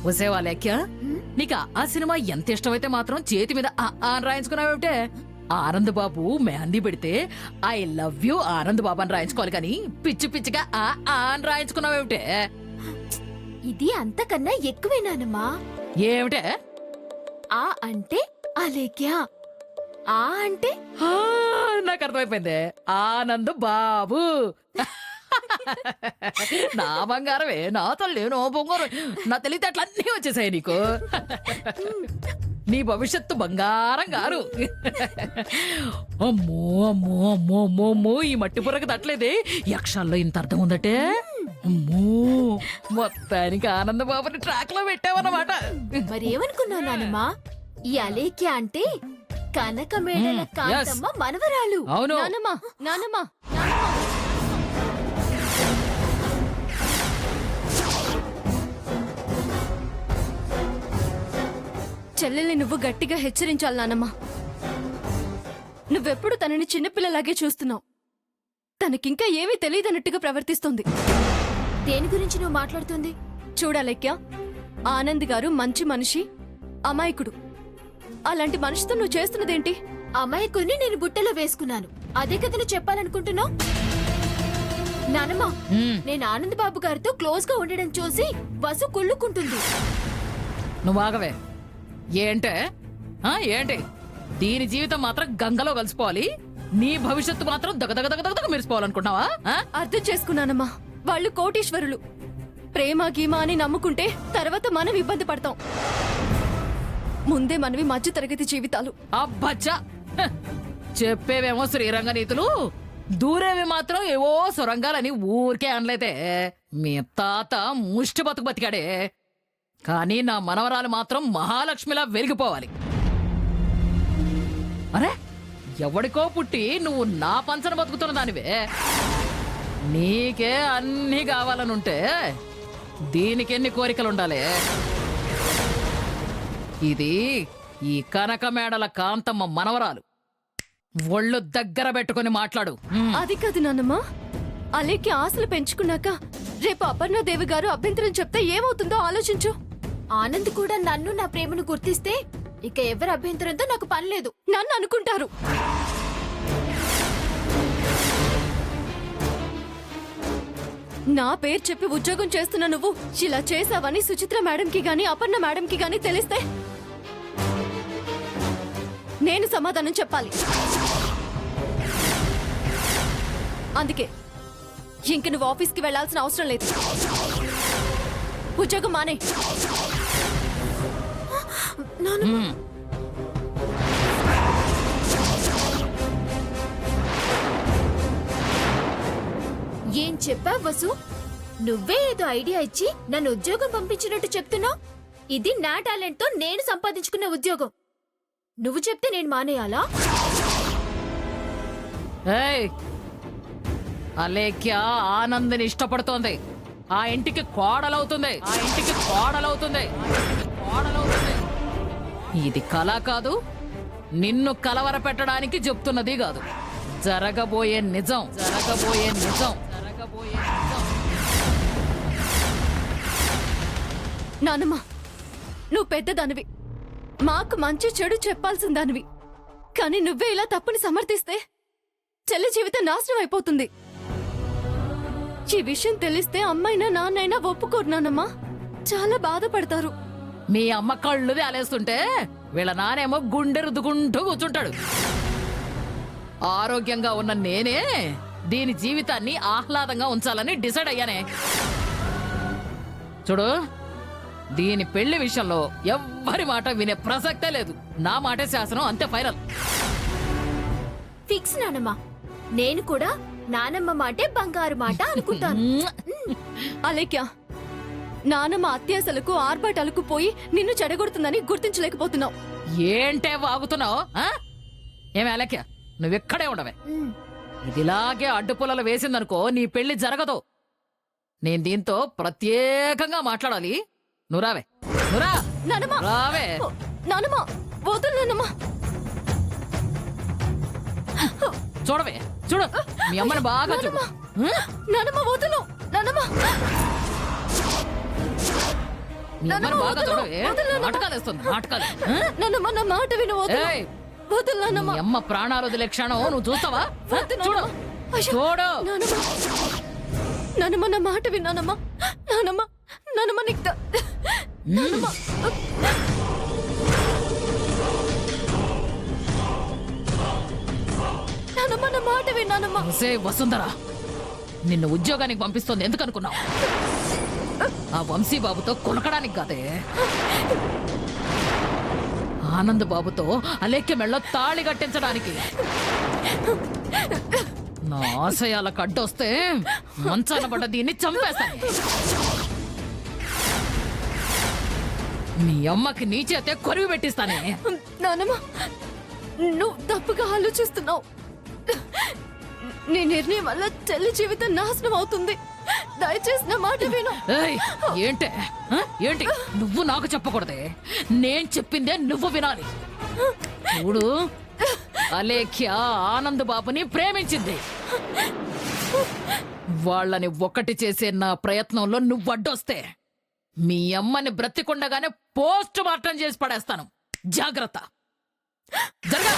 వసేవాలేఖ్య నీకు ఆ సినిమా ఎంత ఇష్టమైతే మాత్రం చేతి మీద అని రాయించుకున్నావేమిటే? ఆనంద్ బాబు మెహందీ పెడితే I love you Anand Babu అని రాయించుకోవాలి కానీ పిచ్చి పిచ్చిగా అని రాయించుకున్నావేమిటే? ఇది అంతకన్నా ఎక్కువేనానమ్మా. ఏమిటే? ఆ అంటే అలేఖ్య, ఆ అంటే నాకు అర్థమైపోయింది, ఆనంద్ బాబు. నా బంగారమే, నా తల్లి, నా బొంగారు, నా తెలివితేటలన్నీ వచ్చేసాయి నీకు. నీ భవిష్యత్తు బంగారం గారు. అమ్మో అమ్మో అమ్మో అమ్మో అమ్మో, ఈ మట్టి బుర్రకు తట్టలేదే, యక్షాల్లో ఇంత అర్థం ఉందటే. అమ్మో, మొత్తానికి ఆనంద్ బాబుని ట్రాక్ లో పెట్టావన్నమాట. మరేమనుకున్నావు నానమ్మా, ఈ అలేఖ్య అంటే కనకమేడల కాంతమ్మ మనవరాలు. అవును నానమ్మా, నానమ్మా, చెల్లెల్ని నువ్వు గట్టిగా హెచ్చరించాలి నానమ్మా. నువ్వెప్పుడు తనని చిన్నపిల్లలాగే చూస్తున్నావు. తనకింకా ఏమీ తెలియదన్నట్టుగా ప్రవర్తిస్తుంది. దేని గురించి నువ్వు మాట్లాడుతుంది? చూడాలెక్య, ఆనంద్ గారు మంచి మనిషి, అమాయకుడు. అలాంటి మనిషితో నువ్వు చేస్తున్నదేంటి? అమాయకుని నేను బుట్టలో వేసుకున్నాను, అదే కదా నువ్వు చెప్పాలనుకుంటున్నావు? నానమ్మా, నేను ఆనంద్ బాబు గారితో క్లోజ్ గా ఉండడం చూసి వసు కుళ్ళుకుంటుంది. నువ్వు ఆగవే. ఏంటే ఏంటి? దీని జీవితం మాత్రం గంగలో కలిసిపోవాలి, నీ భవిష్యత్తు మాత్రం దగదగదగదగ మెరిసిపోవాలనుకుంటున్నావా? అర్థం చేసుకున్నానమ్మా. వాళ్ళు కోటీశ్వరులు. ప్రేమ గీమ అని నమ్ముకుంటే తర్వాత మనం ఇబ్బంది పడతాం. ముందే మనవి మధ్య తరగతి జీవితాలు. అబ్బచ్చా, చెప్పేవేమో శ్రీరంగ నీతులు, దూరేవి మాత్రం ఏవో సొరంగాలని ఊరికే అనలేదే. మీ తాత ముష్టి బతుకు బతికాడే, కానీ నా మనవరాలు మాత్రం మహాలక్ష్మిలా వెలిగిపోవాలి. అరే, ఎవడికో పుట్టి నువ్వు నా పంచన బతుకుతున్న దానివే. నీకే అన్నీ కావాలనుంటే దీనికెన్ని కోరికలుండాలి? ఇది ఈ కనకమేడల కాంతమ్మ మనవరాలు. ఒళ్ళు దగ్గర పెట్టుకుని మాట్లాడు. అది కాదు నాన్నమ్మా, అలేకి ఆశలు పెంచుకున్నాక రేపు అపర్ణాదేవి గారు అభ్యంతరం చెప్తే ఏమవుతుందో ఆలోచించు. ఆనంద్ కూడా నన్ను నా ప్రేమను గుర్తిస్తే ఇక ఎవరి అభ్యంతరంతో నాకు పని లేదు. నన్ను అనుకుంటారు. నా పేరు చెప్పి ఉద్యోగం చేస్తున్న నువ్వు ఇలా చేసావని సుచిత్ర మేడంకి గాని అపర్ణ మేడంకి గాని తెలిస్తే నేను సమాధానం చెప్పాలి. అందుకే ఇంక నువ్వు ఆఫీస్కి వెళ్లాల్సిన అవసరం లేదు. ఉద్యోగం మానే. ఏం చెప్పా వసు? నువ్వే ఏదో ఐడియా ఇచ్చి నన్ను ఉద్యోగం పంపించినట్టు చెప్తున్నావు. ఇది నా టాలెంట్ తో నేను సంపాదించుకున్న ఉద్యోగం. నువ్వు చెప్తే నేను మానేయాలా? ఏయ్, అలేఖ్య ఆనందని ఇష్టపడుతోంది. ఆ ఇంటికి కోడలవుతుంది. ఇది కళ కాదు, నిన్ను కలవర పెట్టడానికి చెప్తున్నది కాదు. జరగబోయే నిజం. నానమ్మా, నువ్వు పెద్దదానివి, మాకు మంచి చెడు చెప్పాల్సిన దానివి. కానీ నువ్వే ఇలా తప్పుని సమర్థిస్తే చెల్లి జీవితం నాశనం అయిపోతుంది. ఈ విషయం తెలిస్తే అమ్మైనా నాన్నైనా ఒప్పుకోరు నానమ్మా. చాలా బాధపడతారు. మీ అమ్మ కళ్ళు వేలేస్తుంటే వీళ్ళ నానేమో గుండె రుద్దుకుంటూ కూర్చుంటాడు. ఆరోగ్యంగా ఉన్న నేనే దీని జీవితాన్ని ఆహ్లాదంగా ఉంచాలని డిసైడ్ అయ్యానే. చూడు, దీని పెళ్లి విషయంలో ఎవ్వరి మాట వినే ప్రసక్తే లేదు. నా మాటే శాసనం, అంతే ఫైనల్. ఫిక్స్ నానమ్మా. నేను కూడా నానమ్మ మాటే బంగారు మాట అనుకుంటాను. అలేఖ్య, నానమ్మ అత్యాసలకు ఆర్భాటాలకు పోయి నిన్ను చెడగొడుతుందని గుర్తించలేకపోతున్నావు. ఏంటే వాగుతున్నావు? ఏమే అలేఖ్య, నువ్వెక్కడే ఉండవే. ఇదిలాగే అడ్డుపుల్లలు వేసిందనుకో నీ పెళ్లి జరగదు. నేను దీంతో ప్రత్యేకంగా మాట్లాడాలి. నువ్వు రావే. రావే. నానమ్మ, వదులు నానమ్మ. చూడవే, చూడు, మీ అమ్మని బాగా చూడు. నానమ్మ వదులు. నానమ్మ మీ అమ్మని నానమ్మ, బాగా వదలు, చూడవే వదలు, నానమ్మ. నాటకాలు వేస్తుంది నాటకాలు ఆ? నానమ్మ నా మాట విను వదలు. ఏయ్, వదలు నానమ్మ. మీ అమ్మ ప్రాణాలు వదిలే క్షణం నువ్వు చూస్తావా వద్దు చూడు నానమ్మ. అయ్యో, చూడు నానమ్మ. నానమ్మ నా మాట విను నానమ్మ. నానమ్మ నానమ్మ నీకు నానమ్మ. నానమ్మ నా మాట విను నానమ్మ. సే వసుంధరా నిన్ను ఉద్యోగానికి పంపిస్తోంది ఎందుకు అనుకున్నావు ఆ వంశీ బాబుతో కొలకడానికి కాదే ఆనంద్ బాబుతో అలేఖ్య మెళ్ళో తాళి కట్టించడానికి నా ఆశయాలకు అడ్డొస్తే మంచాన పడ్డ దీన్ని చంపేస్తాను మీ అమ్మకి నీ చేతే కొరివి పెట్టిస్తానే నానమ్మ నువ్వు తప్పుగా ఆలోచిస్తున్నావు. నీ నిర్ణయం వల్ల చెల్లి జీవితం నాశనం అవుతుంది. దయచేసి నా మాట విను. ఏయ్, ఏంటే ఆ? ఏంటి నువ్వు నాకు చెప్పకూడదే నేను చెప్పిందే నువ్వు వినాలి చూడు అలేఖ్య ఆనంద్ బాబుని ప్రేమించింది వాళ్ళని ఒక్కటి చేసే నా ప్రయత్నంలో నువ్వు అడ్డొస్తే మీ అమ్మని బ్రతికుండగానే పోస్ట్ మార్టం చేసి పడేస్తాను జాగ్రత్త జరగా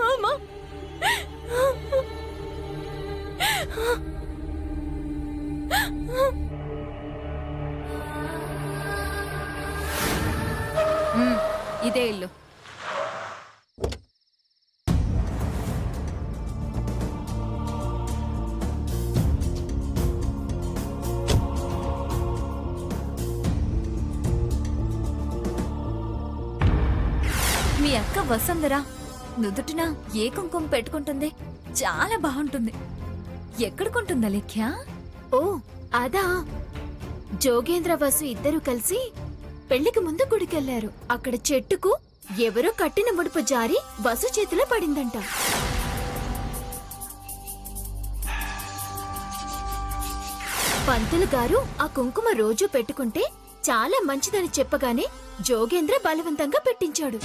అమ్మా. ఇదే ఇల్లు. మీ అక్క వసుంధర నుదుటిన ఏ కుంకుమ పెట్టుకుంటుంది చాలా బాగుంటుంది. ఎక్కడ కొంటుందా లేఖ్య? ఓ అదా జోగేంద్ర వసు ఇద్దరు కలిసి పెళ్లికి ముందు గుడికెళ్లారు. అక్కడ చెట్టుకు ఎవరో కట్టిన ముడుపు జారి వసు చేతిలో పడిందంట. పంతులు గారు ఆ కుంకుమ రోజు పెట్టుకుంటే చాలా మంచిదని చెప్పగానే జోగేంద్ర బలవంతంగా పెట్టించాడు.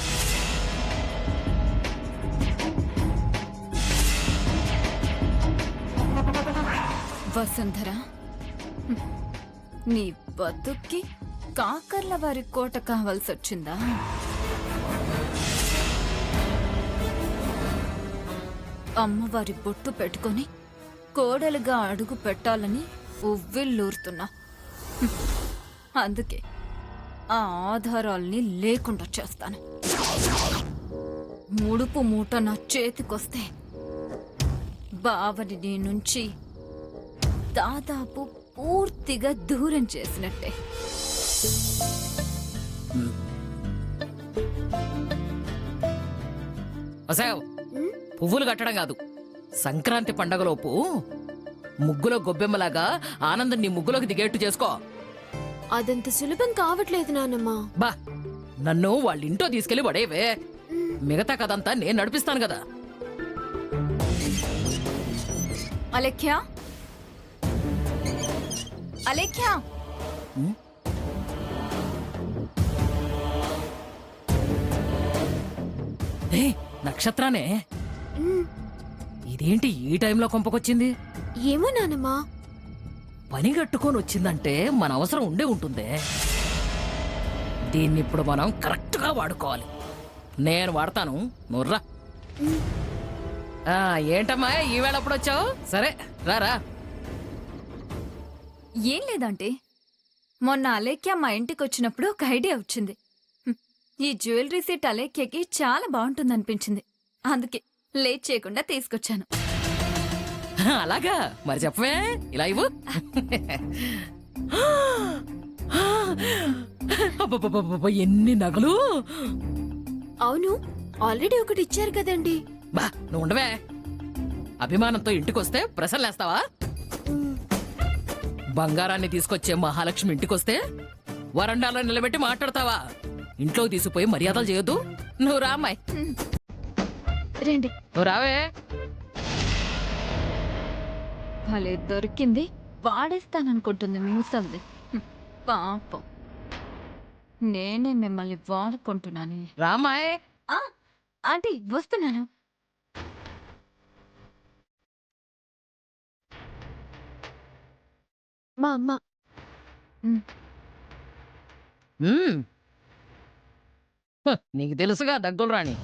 వసుంధర నీ బతుక్కి కాకర్ల వారి కోట కావాల్సి వచ్చిందా? అమ్మవారి బొట్టు పెట్టుకొని కోడలుగా అడుగు పెట్టాలని ఉవ్విల్లూరుతున్నా. అందుకే ఆ ఆధారాల్ని లేకుండా చేస్తాను. ముడుపు మూట నా చేతికొస్తే బావని నీ నుంచి దాదాపు పూర్తిగా దూరం చేసినట్టే. అసావ్ పువ్వులు కట్టడం కాదు సంక్రాంతి పండగలోపు ముగ్గులో గొబ్బెమ్మలాగా ఆనందం నీ ముగ్గులోకి దిగేట్టు చేసుకో అదంత సులభం కావట్లేదు నానమ్మా. బా నన్ను వాళ్ళ ఇంట్లో తీసుకెళ్లి పడేవే మిగతా కదంతా నేను నడిపిస్తాను కదా అలేఖ్య అలేఖ్య ఏ నక్షత్రానే ఇదేంటి ఈ టైంలో కొంపకొచ్చింది ఏమో నానమ్మా. పని కట్టుకొని వచ్చిందంటే మన అవసరం ఉండే ఉంటుందే దీన్ని ఇప్పుడు మనం కరెక్ట్ గా వాడుకోవాలి నేను వాడతాను నువ్వురా ఏంటమ్మా ఈవేళప్పుడు వచ్చావు సరే రారా ఏం లేదంటే మొన్న అలేఖ్య మా ఇంటికి వచ్చినప్పుడు ఒక ఐడియా వచ్చింది. ఈ జ్యువెలరీ సెట్ అలేఖ్యకి చాలా బాగుంటుందనిపించింది. అందుకే లేట్ చేయకుండా తీసుకొచ్చాను. అలాగా మరి చెప్పవే ఇలా ఇవ్వు అబ్బబ్బబ్బబ్బ, ఎన్ని నగలు అవును ఆల్రెడీ ఒకటి ఇచ్చారు కదండి. బా నువ్వు ఉండవే అభిమానంతో ఇంటికొస్తే ప్రసన్లేస్తావా బంగారాన్ని తీసుకొచ్చే మహాలక్ష్మి ఇంటికొస్తే వరండాలో నిలబెట్టి మాట్లాడతావా ఇంట్లోకి తీసుకుపోయి మర్యాదలు చేయొద్దు నువ్వు రా అమ్మాయి రండి. నువ్వు రావే భలే దొరికింది, వాడేస్తాననుకుంటుంది మూసంది. పాపం నేనే మిమ్మల్ని వాడుకుంటున్నాను. రామాయ్. ఆంటీ వస్తున్నాను. మా అమ్మ. నీకు తెలుసుగా దగ్గులు రాణి.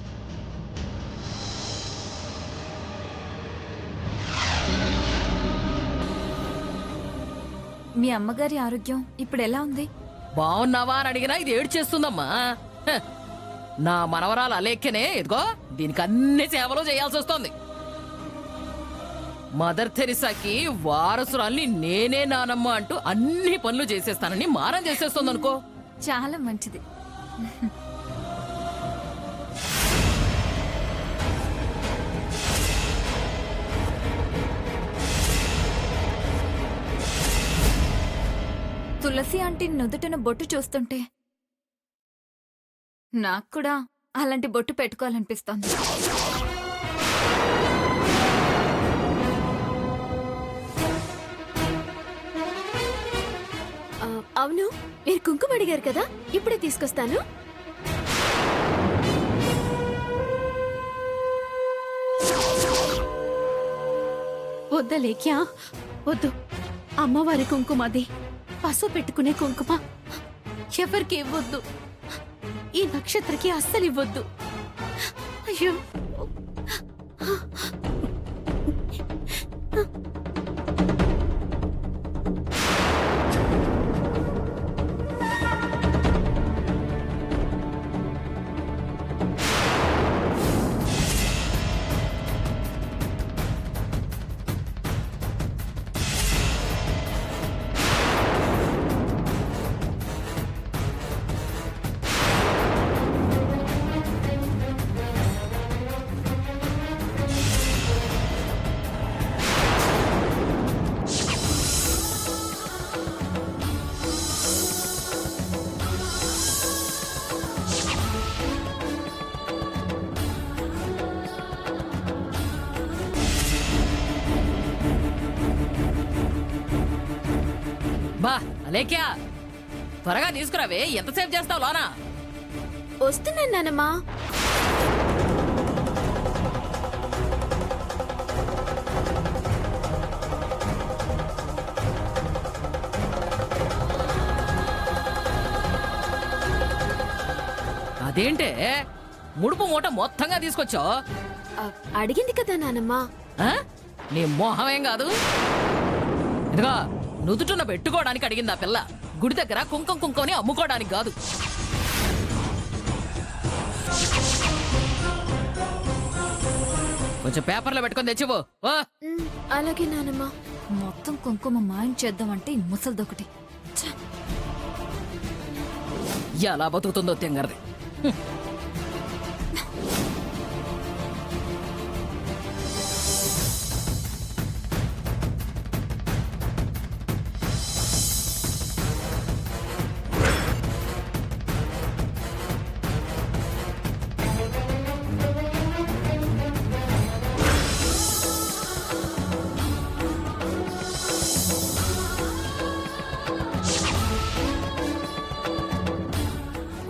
మీ అమ్మగారి ఆరోగ్యం ఇప్పుడు ఎలా ఉంది? బాగున్నావా అని అడిగినా ఇది ఏడు చేస్తుందమ్మా. హ, నా మనవరాలు అలేఖ్యనే ఇదిగో దీనికి అన్ని సేవలు చేయాల్సి వస్తోంది. మదర్ థెరిసాకి వారసురాల్ని నేనే నానమ్మ అంటూ అన్ని పనులు చేసేస్తానని మారం చేసేస్తుంది అనుకో. చాలా మంచిది. తులసి ఆంటీ నుదుటిన బొట్టు చూస్తుంటే నాకు కూడా అలాంటి బొట్టు పెట్టుకోవాలనిపిస్తోంది. అవును, మీరు కుంకుమ అడిగారు కదా, ఇప్పుడే తీసుకొస్తాను. వద్ద లేఖ్యా, వద్దు. అమ్మవారి కుంకుమది, పసుపు పెట్టుకునే కుంకుమ ఎవరికి ఇవ్వద్దు. ఈ నక్షత్రకి అస్సలు ఇవ్వద్దు. అయ్యో, బా అలేఖ్యా, త్వరగా తీసుకురావే. ఎంతసేపు చేస్తావు లోనా? వస్తున్నాను నానమ్మా. అదేంటే ముడుపు మూట మొత్తంగా తీసుకొచ్చావు? అడిగింది కదా నానమ్మా. నీ మోహమేం కాదు. ఇదిగో నుదుటున పెట్టుకోవడానికి అడిగింది ఆ పిల్ల, గుడి దగ్గర కుంకుమని అమ్ముకోవడానికి కాదు. కొంచెం పేపర్లో పెట్టుకొని తెచ్చిపో. అలాగే నానమ్మా. మొత్తం కుంకుమ మాయం చేద్దామంటే ఈ ముసల్దొకటి. ఛ! ఎలా బతుకుతుందో తెంగరది.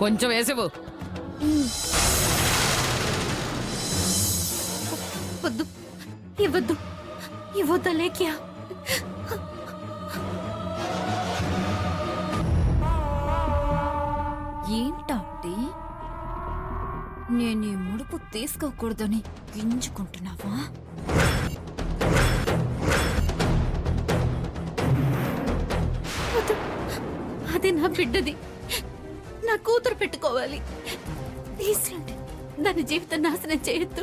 కొంచెం వేసివు. వద్దు, ఇవ్వద్దు, ఇవ్వద్దా లేఖ్యా. ఏంటంటే నేను ఈ ముడుపు తీసుకోకూడదని గింజుకుంటున్నావా? వద్దు, అది నా బిడ్డది, నా కూతురు పెట్టుకోవాలి. తీసురండి, దాని జీవితం నాశనం చేయొద్దు.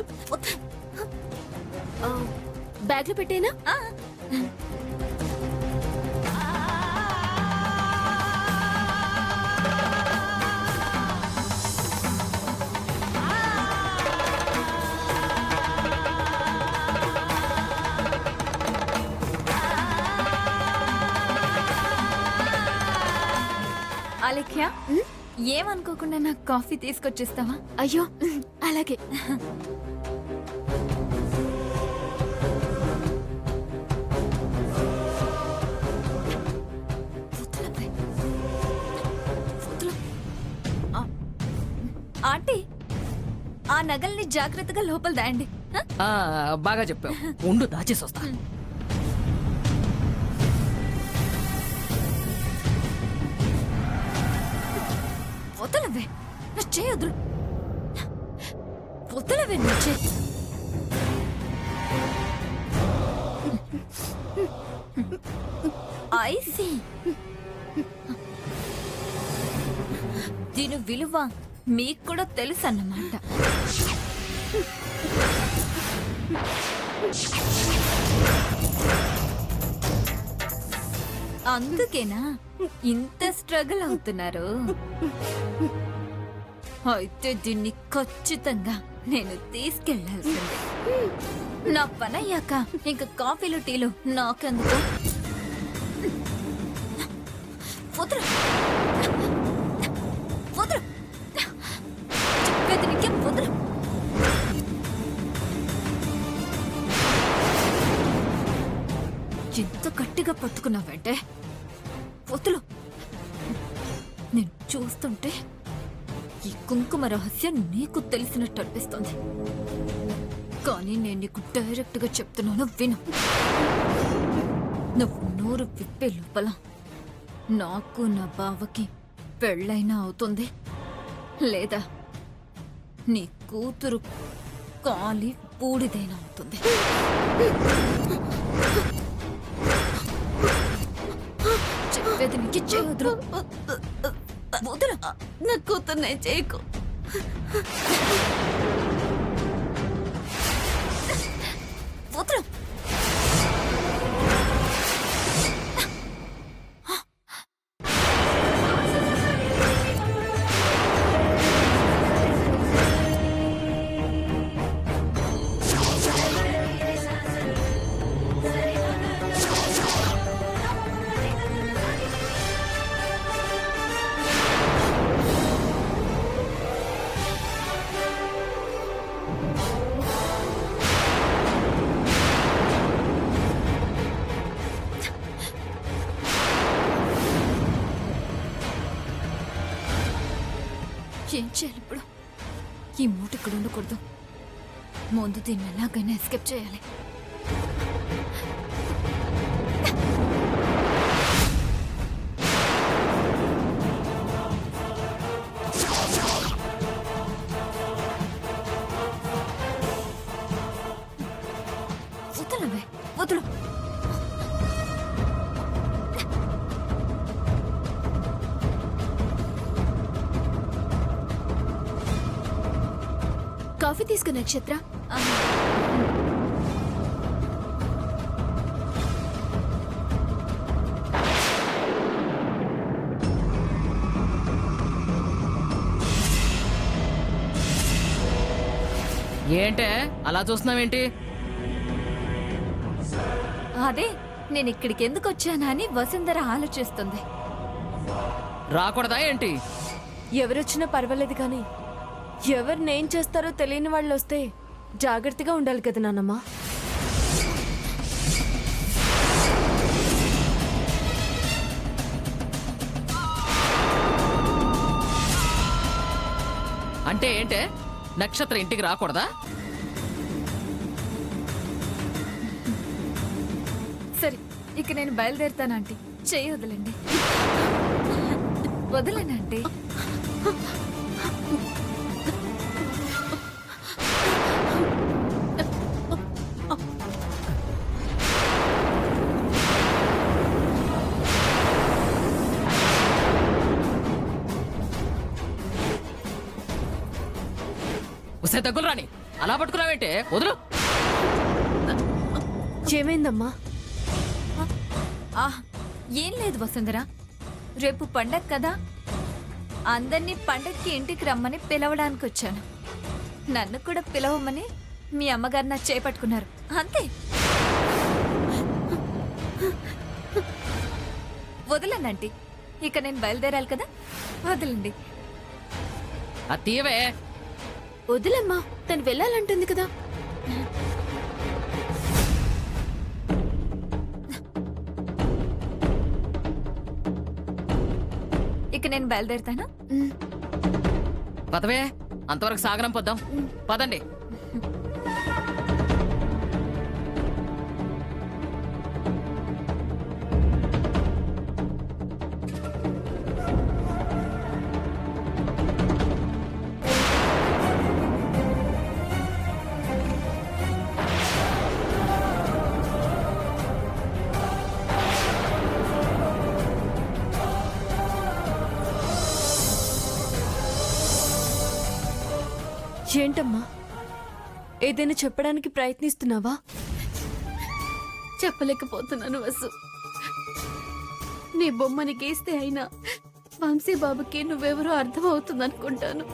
బ్యాగ్లో పెట్టేనా? అలేఖ్య, ఏమనుకోకుండా నాకు కాఫీ తీసుకొచ్చిస్తావా? అయ్యో, అలాగే. వదలవే. నగల్ని జాగ్రత్తగా లోపల దాయండి హ? బాగా చెప్పావు. ఉండు దాచేసి వస్తా. వదలవే నా చేయొద్దు వదలవే నా చేయి ఐసి దీని విలువ మీకు కూడా తెలుసు అన్నమాట. అందుకేనా ఇంత స్ట్రగుల్ అవుతున్నారు? అయితే దీన్ని ఖచ్చితంగా నేను తీసుకెళ్లాల్సిందే. నా పని అయ్యాక ఇంకా కాఫీలు టీలు నాకెందుకు? వదరు వదరు చెప్పేది నీకే వదరు. ఎంత గట్టిగా పట్టుకున్నావంటే వదులు. నేను చూస్తుంటే ఈ కుంకుమ రహస్యం నీకు తెలిసినట్టు అనిపిస్తుంది. కానీ నేను నీకు డైరెక్ట్ గా చెప్తున్నాను, విను. నువ్వు నోరు విప్పే లోపల నాకు నా బావకి పెళ్ళైనా అవుతుంది, లేదా నీ కూతురు కాలి బూడిదైనా అవుతుంది. చెప్పేది నీకు చేయొద్దు. వదలు. నా కూతుర్నే చేయకు. వదలు. ఏం చేయాలి ఇప్పుడు? ఈ మూట ఇక్కడ ఉండకూడదు. ముందు దీన్ని ఎలాగైనా ఎస్కేప్ చేయాలి. వదలవే, వదలు. కాఫీ తీసుకు నక్షత్ర. ఏంటే అలా చూస్తున్నావేంటి? అదే నేను ఇక్కడికి ఎందుకు వచ్చానా అని వసుంధర ఆలోచిస్తుంది. రాకూడదా ఏంటి? ఎవరొచ్చినా పర్వాలేదు కానీ ఎవరినేం చేస్తారో తెలియని వాళ్ళు వస్తే జాగ్రత్తగా ఉండాలి కదా నాన్నమ్మ. అంటే ఏంటే నక్షత్ర ఇంటికి రాకూడదా? సరే ఇక నేను బయలుదేరుతానంటీ. చెయ్యి వదలండి. వదలనంటే ఉసే తగ్గులు రాని అలా పట్టుకున్నావేంటే? వదులు. ఏమైందమ్మా? ఏం లేదు వసుంధర, రేపు పండగ కదా, అందరినీ పండగకి ఇంటికి రమ్మని పిలవడానికి వచ్చాను. నన్ను కూడా పిలవమని మీ అమ్మగారు నా చేపట్టుకున్నారు, అంతే. వదలనంటీ. ఇక నేను బయలుదేరాలి కదా, వదలండి. తీయవే. వదిలమ్మా, తను వెళ్ళాలంటుంది కదా. ఇక నేను బయలుదేరుతాను. పదవే. అంతవరకు సాగరం పొద్దాం పదండి. ఏంటమ్మా ఏదైనా చెప్పడానికి ప్రయత్నిస్తున్నావా? చెప్పలేకపోతున్నాను వసు. నీ బొమ్మని గీస్తే అయినా వంశీ బాబుకి నువ్వెవరో అర్థమవుతుందనుకుంటాను.